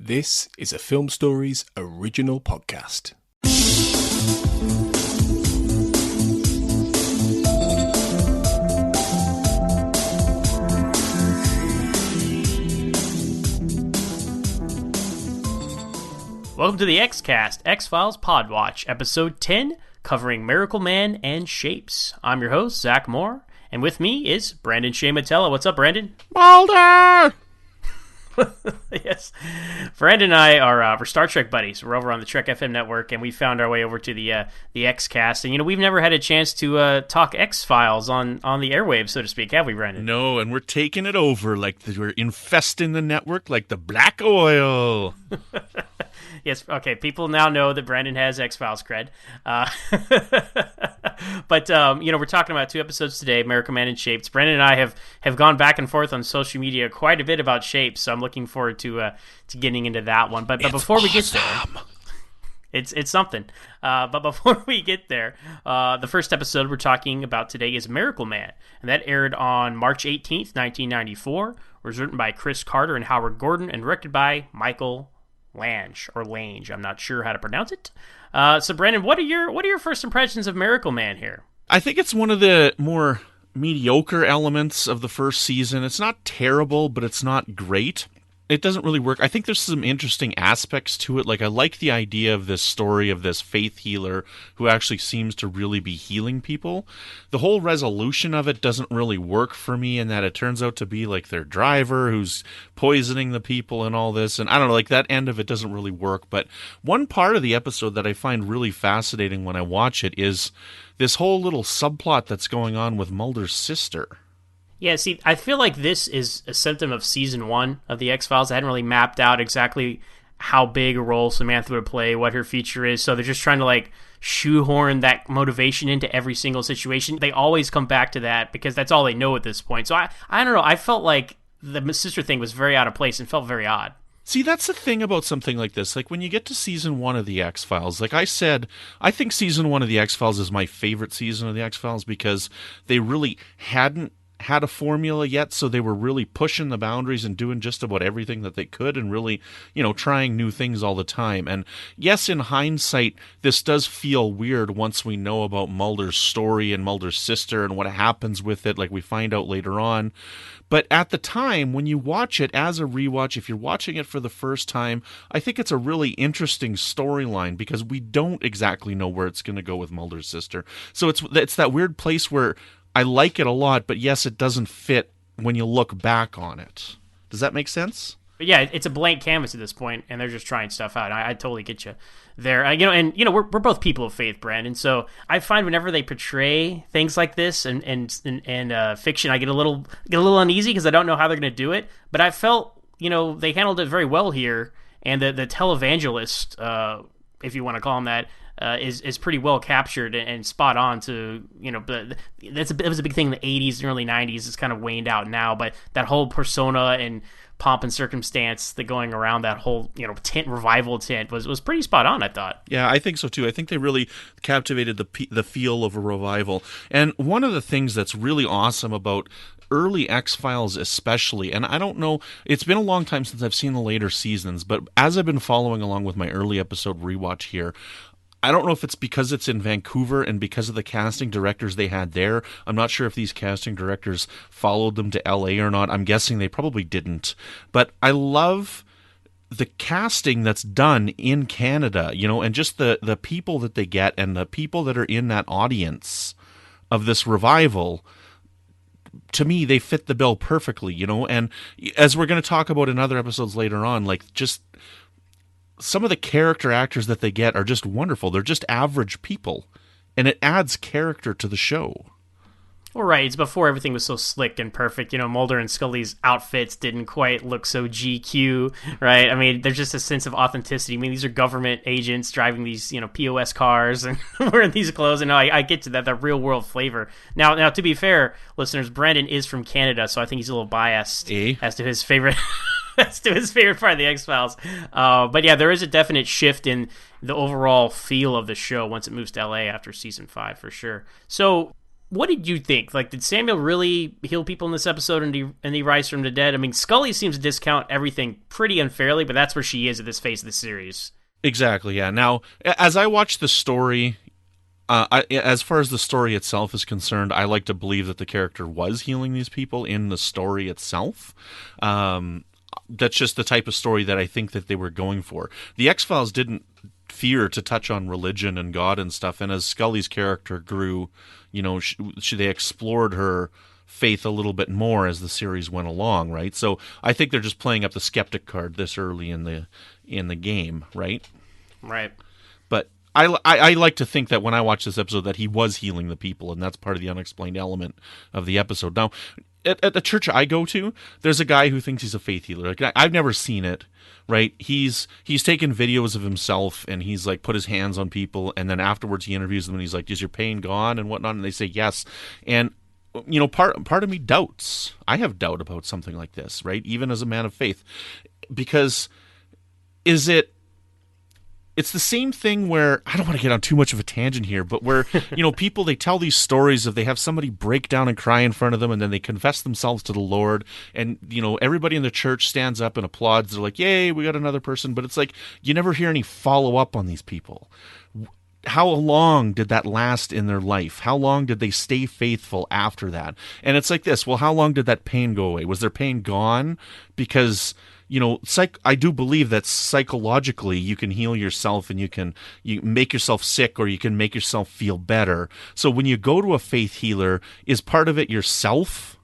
This is a Film Stories original podcast. Welcome to the X-Cast, X-Files Podwatch, Episode 10, covering Miracle Man and Shapes. I'm your host, Zach Moore, and with me is Brandon Shea Matella. What's up, Brandon? Mulder! Yes. Brandon and I are we're Star Trek buddies. We're over on the Trek FM network, and we found our way over to the X-Cast. And, we've never had a chance to talk X-Files on the airwaves, so to speak, have we, Brandon? No, and we're taking it over like we're infesting the network like the black oil. Yes, okay, people now know that Brandon has X-Files cred. But, we're talking about 2 episodes today, Miracle Man and Shapes. Brandon and I have gone back and forth on social media quite a bit about Shapes, so I'm looking forward to getting into that one. But before we get there, it's something. But before we get there, the first episode we're talking about today is Miracle Man, and that aired on March 18th, 1994. Was written by Chris Carter and Howard Gordon, and directed by Michael Lange, or Lange. I'm not sure how to pronounce it. So, Brandon, what are your first impressions of Miracle Man here? I think it's one of the more mediocre elements of the first season. It's not terrible, but it's not great. It doesn't really work. I think there's some interesting aspects to it. Like, I like the idea of this story of this faith healer who actually seems to really be healing people. The whole resolution of it doesn't really work for me, in that it turns out to be like their driver who's poisoning the people and all this. And I don't know, like, that end of it doesn't really work. But one part of the episode that I find really fascinating when I watch it is this whole little subplot that's going on with Mulder's sister. Yeah, see, I feel like this is a symptom of Season 1 of the X-Files. I hadn't really mapped out exactly how big a role Samantha would play, what her future is, so they're just trying to, shoehorn that motivation into every single situation. They always come back to that because that's all they know at this point. So I don't know, I felt like the sister thing was very out of place and felt very odd. See, that's the thing about something like this. Like, when you get to Season 1 of the X-Files, like I said, I think Season 1 of the X-Files is my favorite season of the X-Files because they really hadn't had a formula yet, so they were really pushing the boundaries and doing just about everything that they could and really, trying new things all the time. And yes, in hindsight, this does feel weird once we know about Mulder's story and Mulder's sister and what happens with it, like we find out later on. But at the time, when you watch it as a rewatch, if you're watching it for the first time, I think it's a really interesting storyline because we don't exactly know where it's going to go with Mulder's sister. So it's that weird place where I like it a lot, but yes, it doesn't fit when you look back on it. Does that make sense? But yeah, it's a blank canvas at this point, and they're just trying stuff out. I totally get you there. We're both people of faith, Brandon. So I find whenever they portray things like this and fiction, I get a little uneasy because I don't know how they're going to do it. But I felt they handled it very well here, and the televangelist, if you want to call him that, is pretty well captured and spot on to, but it was a big thing in the 80s and early 90s. It's kind of waned out now, but that whole persona and pomp and circumstance that going around that whole, revival tent was pretty spot on, I thought. Yeah, I think so too. I think they really captivated the feel of a revival. And one of the things that's really awesome about early X-Files especially, and I don't know, it's been a long time since I've seen the later seasons, but as I've been following along with my early episode rewatch here, I don't know if it's because it's in Vancouver and because of the casting directors they had there. I'm not sure if these casting directors followed them to LA or not. I'm guessing they probably didn't. But I love the casting that's done in Canada, and just the people that they get and the people that are in that audience of this revival. To me, they fit the bill perfectly, and as we're going to talk about in other episodes later on, just some of the character actors that they get are just wonderful. They're just average people, and it adds character to the show. Well, right. It's before everything was so slick and perfect. Mulder and Scully's outfits didn't quite look so GQ, right? I mean, there's just a sense of authenticity. I mean, these are government agents driving these, POS cars and wearing these clothes. And I get to that real world flavor. Now, to be fair, listeners, Brandon is from Canada, so I think he's a little biased as to his favorite. That's to his favorite part of the X-Files. But yeah, there is a definite shift in the overall feel of the show once it moves to LA after season 5, for sure. So what did you think? Like, did Samuel really heal people in this episode and he rise from the dead? I mean, Scully seems to discount everything pretty unfairly, but that's where she is at this phase of the series. Exactly, yeah. Now, as I watch the story, as far as the story itself is concerned, I like to believe that the character was healing these people in the story itself. That's just the type of story that I think that they were going for. The X-Files didn't fear to touch on religion and God and stuff, and as Scully's character grew, you know, they explored her faith a little bit more as the series went along, right? So I think they're just playing up the skeptic card this early in the game, right? Right. But I like to think that when I watch this episode that he was healing the people, and that's part of the unexplained element of the episode. Now, at the church I go to, there's a guy who thinks he's a faith healer. Like, I've never seen it, right? He's taken videos of himself, and he's like put his hands on people, and then afterwards he interviews them, and he's like, "Is your pain gone?" and whatnot, and they say yes. And you know, part of me doubts. I have doubt about something like this, right? Even as a man of faith, because it's the same thing where, I don't want to get on too much of a tangent here, but where, you know, people, they tell these stories of they have somebody break down and cry in front of them, and then they confess themselves to the Lord, and, you know, everybody in the church stands up and applauds. They're like, yay, we got another person. But it's like, you never hear any follow-up on these people. How long did that last in their life? How long did they stay faithful after that? And it's like this, well, how long did that pain go away? Was their pain gone? Because, you know, I do believe that psychologically you can heal yourself, and you make yourself sick, or you can make yourself feel better. So when you go to a faith healer, is part of it yourself,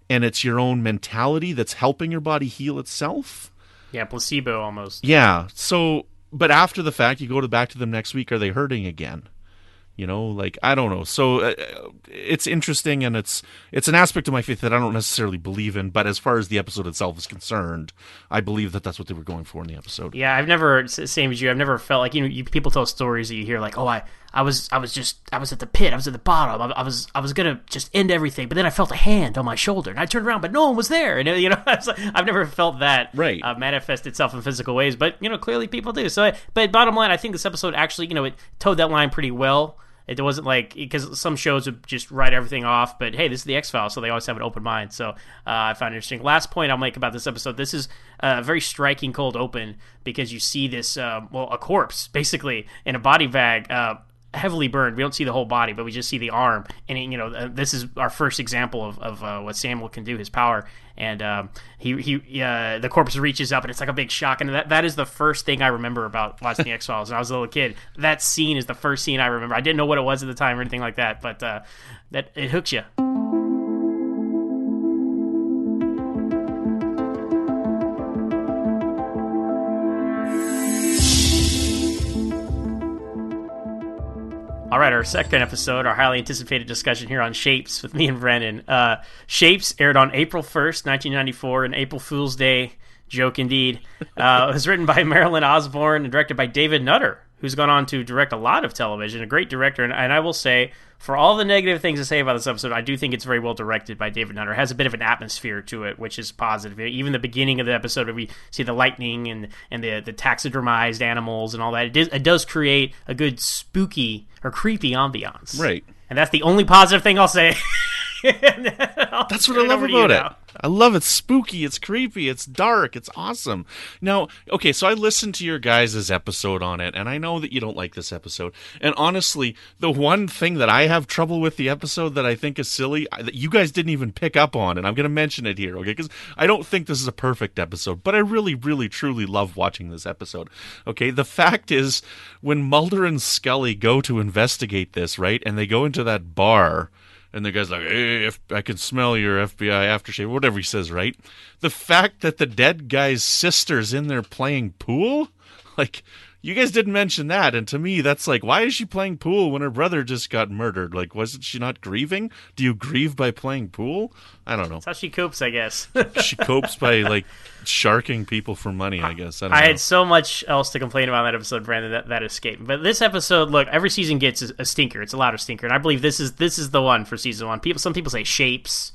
and it's your own mentality that's helping your body heal itself? Yeah, placebo almost. Yeah, so... But after the fact, you go back to them next week, are they hurting again? You know, like, I don't know. So it's interesting, and it's an aspect of my faith that I don't necessarily believe in. But as far as the episode itself is concerned, I believe that that's what they were going for in the episode. Yeah, I've never, same as you, I've never felt like, you know, people tell stories that you hear like, oh, I was at the pit, I was at the bottom, I was gonna just end everything, but then I felt a hand on my shoulder, and I turned around, but no one was there, and you know, I've never felt that manifest itself in physical ways, but you know, clearly people do. So, but bottom line, I think this episode actually, you know, it towed that line pretty well. It wasn't like, because some shows would just write everything off, but hey, this is the X-Files, so they always have an open mind. So I found it interesting. Last point I'll make about this episode, this is a very striking cold open, because you see this, a corpse, basically, in a body bag, heavily burned. We don't see the whole body, but we just see the arm. And, you know, this is our first example of what Samuel can do, his power. And the corpse reaches up, and it's like a big shock. And that is the first thing I remember about watching the X-Files when I was a little kid. That scene is the first scene I remember. I didn't know what it was at the time or anything like that, but that it hooks you. All right, our second episode, our highly anticipated discussion here on Shapes with me and Brennan. Shapes aired on April 1st, 1994, an April Fool's Day joke indeed. It was written by Marilyn Osborne and directed by David Nutter, who's gone on to direct a lot of television, a great director. And I will say, for all the negative things to say about this episode, I do think it's very well directed by David Nutter. It has a bit of an atmosphere to it, which is positive. Even the beginning of the episode where we see the lightning and the taxidermized animals and all that, it does create a good spooky or creepy ambiance. Right. And that's the only positive thing I'll say. That's what I love about it. I love it. It's spooky, it's creepy, it's dark, it's awesome. Now, okay, so I listened to your guys' episode on it, and I know that you don't like this episode. And honestly, the one thing that I have trouble with the episode that I think is silly, that you guys didn't even pick up on, and I'm going to mention it here, okay? Because I don't think this is a perfect episode, but I really, really, truly love watching this episode. Okay, the fact is, when Mulder and Scully go to investigate this, right, and they go into that bar, and the guy's like, hey, I can smell your FBI aftershave, whatever he says, right? The fact that the dead guy's sister's in there playing pool? Like, you guys didn't mention that, and to me, that's like, why is she playing pool when her brother just got murdered? Like, wasn't she not grieving? Do you grieve by playing pool? I don't know. That's how she copes, I guess. She copes by, like, sharking people for money, I guess. I had so much else to complain about in that episode, Brandon, that escaped. But this episode, look, every season gets a stinker. It's a louder stinker, and I believe this is the one for season one. Some people say Shapes.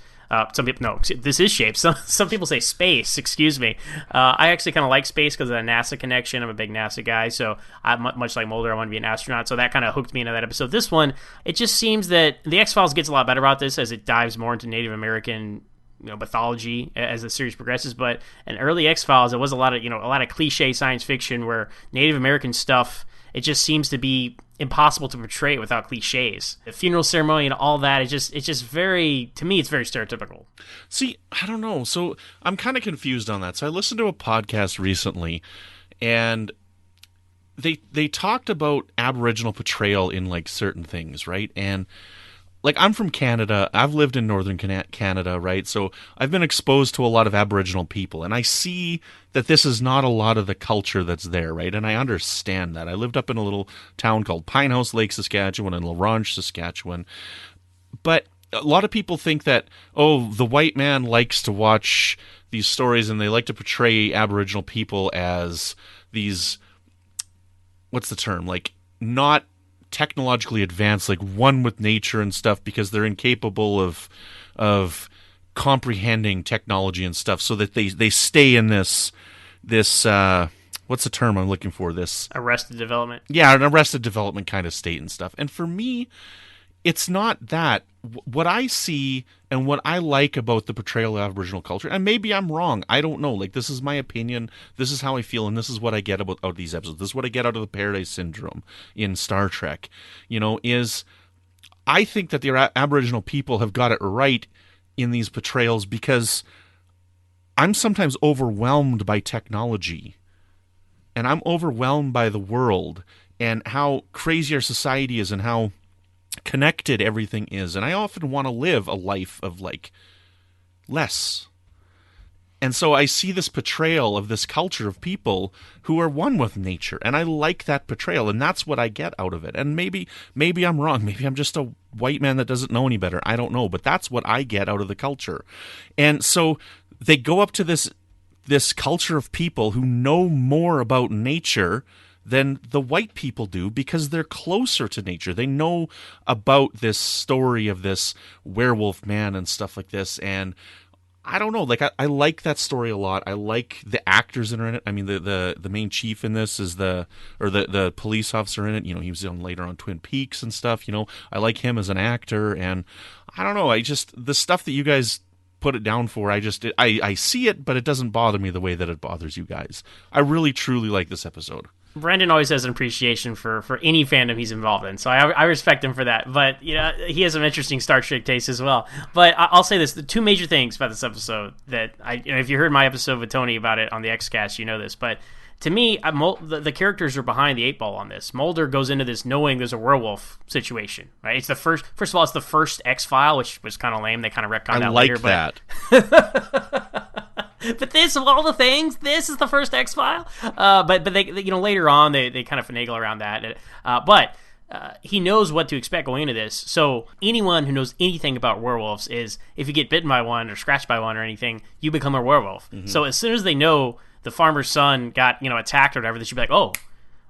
Some people, no, this is shape. Some people say space. Excuse me. I actually kind of like space because of the NASA connection. I'm a big NASA guy, so much like Mulder, I want to be an astronaut. So that kind of hooked me into that episode. This one, it just seems that the X-Files gets a lot better about this as it dives more into Native American mythology as the series progresses. But in early X-Files, it was a lot of cliche science fiction where Native American stuff, it just seems to be impossible to portray it without cliches. The funeral ceremony and all that, it's just very, to me, it's very stereotypical. See, I don't know. So I'm kind of confused on that. So I listened to a podcast recently, and they talked about Aboriginal portrayal in like certain things, right? And like, I'm from Canada. I've lived in northern Canada, right? So I've been exposed to a lot of Aboriginal people, and I see that this is not a lot of the culture that's there, right? And I understand that. I lived up in a little town called Pinehouse Lake, Saskatchewan, in La Ronge, Saskatchewan. But a lot of people think that, oh, the white man likes to watch these stories and they like to portray Aboriginal people as these, what's the term? Like, not technologically advanced, like one with nature and stuff, because they're incapable of comprehending technology and stuff, so that they stay in this what's the term I'm looking for? This Arrested Development. Yeah, an Arrested Development kind of state and stuff. And for me, it's not that. What I see and what I like about the portrayal of Aboriginal culture, and maybe I'm wrong, I don't know. Like, this is my opinion, this is how I feel, and this is what I get out of these episodes. This is what I get out of the Paradise Syndrome in Star Trek, is I think that the Aboriginal people have got it right in these portrayals, because I'm sometimes overwhelmed by technology, and I'm overwhelmed by the world and how crazy our society is and how connected everything is, and I often want to live a life of like less. And so I see this portrayal of this culture of people who are one with nature, and I like that portrayal, and that's what I get out of it. And maybe I'm wrong, maybe I'm just a white man that doesn't know any better, I don't know, but that's what I get out of the culture. And so they go up to this culture of people who know more about nature than the white people do, because they're closer to nature. They know about this story of this werewolf man and stuff like this. And I don't know, like, I like that story a lot. I like the actors that are in it. I mean, the main chief in this is the police officer in it. He was on later on Twin Peaks and stuff. I like him as an actor. And I don't know, the stuff that you guys put it down for, I see it, but it doesn't bother me the way that it bothers you guys. I really, truly like this episode. Brendan always has an appreciation for any fandom he's involved in, so I respect him for that. But he has some interesting Star Trek taste as well. But I'll say this: the two major things about this episode that if you heard my episode with Tony about it on the Xcast, you know this. But to me, the characters are behind the eight ball on this. Mulder goes into this knowing there's a werewolf situation, right? It's the first of all, it's the first X-File, which was kind of lame. They kind of retconned that later. But this, of all the things, this is the first X-File. But they later on they kind of finagle around that. But he knows what to expect going into this. So anyone who knows anything about werewolves is, if you get bitten by one or scratched by one or anything, you become a werewolf. Mm-hmm. So as soon as they know the farmer's son got attacked or whatever, they should be like, oh,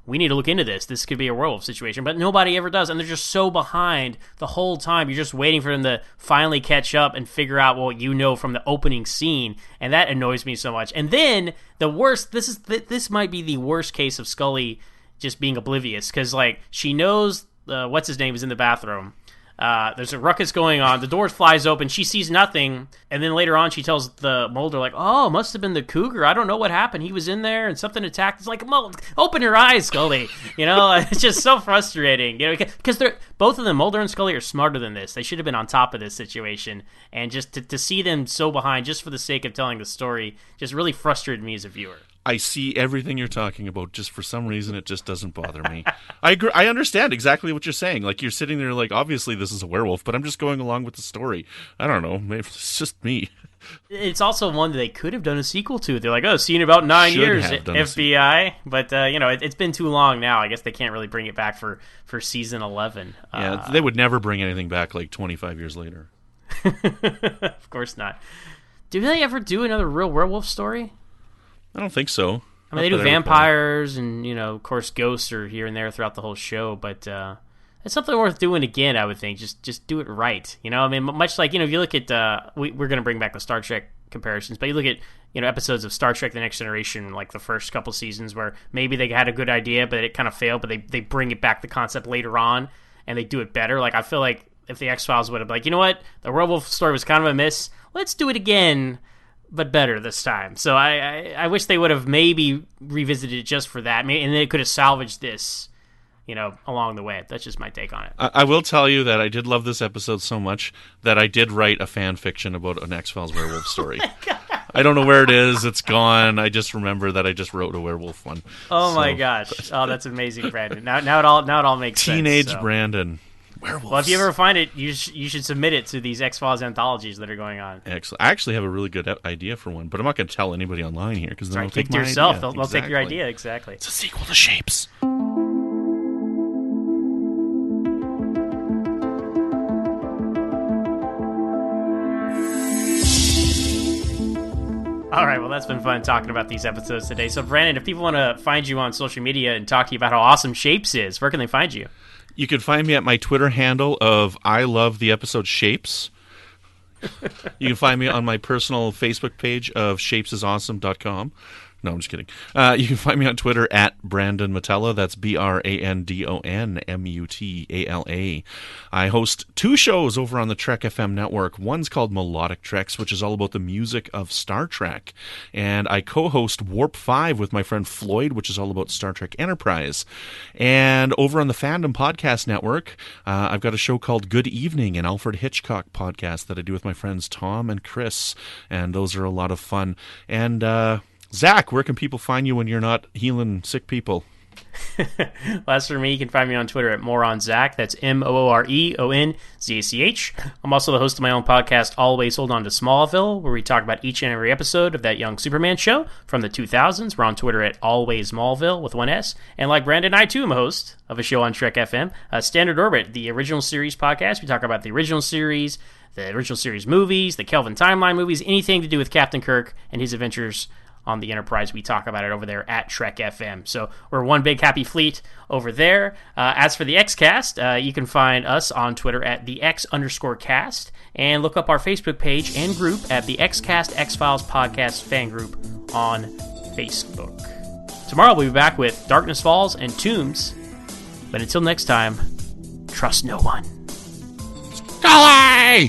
we need to look into this. This could be a werewolf situation. But nobody ever does, and they're just so behind the whole time. You're just waiting for them to finally catch up and figure out what from the opening scene, and that annoys me so much. And then the worst, this might be the worst case of Scully just being oblivious, because she knows what's his name is in the bathroom. There's a ruckus going on. The door flies open. She sees nothing. And then later on, she tells the Mulder, oh, must have been the cougar. I don't know what happened. He was in there and something attacked. It's like, open your eyes, Scully. It's just so frustrating. Because both of them, Mulder and Scully, are smarter than this. They should have been on top of this situation. And just to see them so behind just for the sake of telling the story just really frustrated me as a viewer. I see everything you're talking about. Just for some reason, it just doesn't bother me. I agree. I understand exactly what you're saying. Like, you're sitting there like, obviously this is a werewolf, but I'm just going along with the story. I don't know. Maybe it's just me. It's also one that they could have done a sequel to. They're like, oh, see you in about 9 years, FBI. But, it's been too long now. I guess they can't really bring it back for season 11. Yeah, they would never bring anything back 25 years later. Of course not. Do they ever do another real werewolf story? I don't think so. I mean, they do vampires and, of course, ghosts are here and there throughout the whole show, but it's something worth doing again. I would think just do it right. I mean, much like if you look at we're going to bring back the Star Trek comparisons, but you look at episodes of Star Trek: The Next Generation, like the first couple seasons, where maybe they had a good idea, but it kind of failed. But they bring it back the concept later on, and they do it better. Like I feel like if the X-Files would have been like, you know what, the werewolf story was kind of a miss. Let's do it again, but better this time. So I wish they would have maybe revisited it just for that, and then it could have salvaged this, along the way. That's just my take on it. I will tell you that I did love this episode so much that I did write a fan fiction about an X-Files werewolf story. I don't know where it is. It's gone. I just remember that I just wrote a werewolf one. Oh my gosh! Oh, that's amazing, Brandon. Now it all makes sense. Teenage Brandon. Werewolves. Well, if you ever find it, you should submit it to these X-Files anthologies that are going on. Excellent. I actually have a really good idea for one, but I'm not going to tell anybody online here because then they'll take my yourself. idea. They'll take your idea, exactly. It's a sequel to Shapes. All right, well, that's been fun talking about these episodes today. So, Brandon, if people want to find you on social media and talk to you about how awesome Shapes is, where can they find you? You can find me at my Twitter handle of I love the episode Shapes. You can find me on my personal Facebook page of shapesisawesome.com. No, I'm just kidding. You can find me on Twitter at Brandon Mutala. That's BrandonMutala. I host 2 shows over on the Trek FM network. One's called Melodic Treks, which is all about the music of Star Trek. And I co-host Warp 5 with my friend Floyd, which is all about Star Trek Enterprise. And over on the Fandom Podcast Network, I've got a show called Good Evening, an Alfred Hitchcock podcast that I do with my friends Tom and Chris. And those are a lot of fun. And Zach, where can people find you when you're not healing sick people? Well, as for me, you can find me on Twitter at MoronZach. That's MOOREONZACH. I'm also the host of my own podcast, Always Hold On to Smallville, where we talk about each and every episode of that young Superman show from the 2000s. We're on Twitter at Always Smallville with 1 S. And like Brandon, I too am a host of a show on Trek FM, Standard Orbit, the original series podcast. We talk about the original series movies, the Kelvin Timeline movies, anything to do with Captain Kirk and his adventures on the Enterprise. We talk about it over there at Trek FM. So we're one big happy fleet over there. As for the Xcast, you can find us on Twitter at the X_cast and look up our Facebook page and group at the Xcast X-Files Podcast Fan Group on Facebook. Tomorrow we'll be back with Darkness Falls and Tombs. But until next time, trust no one. Golly!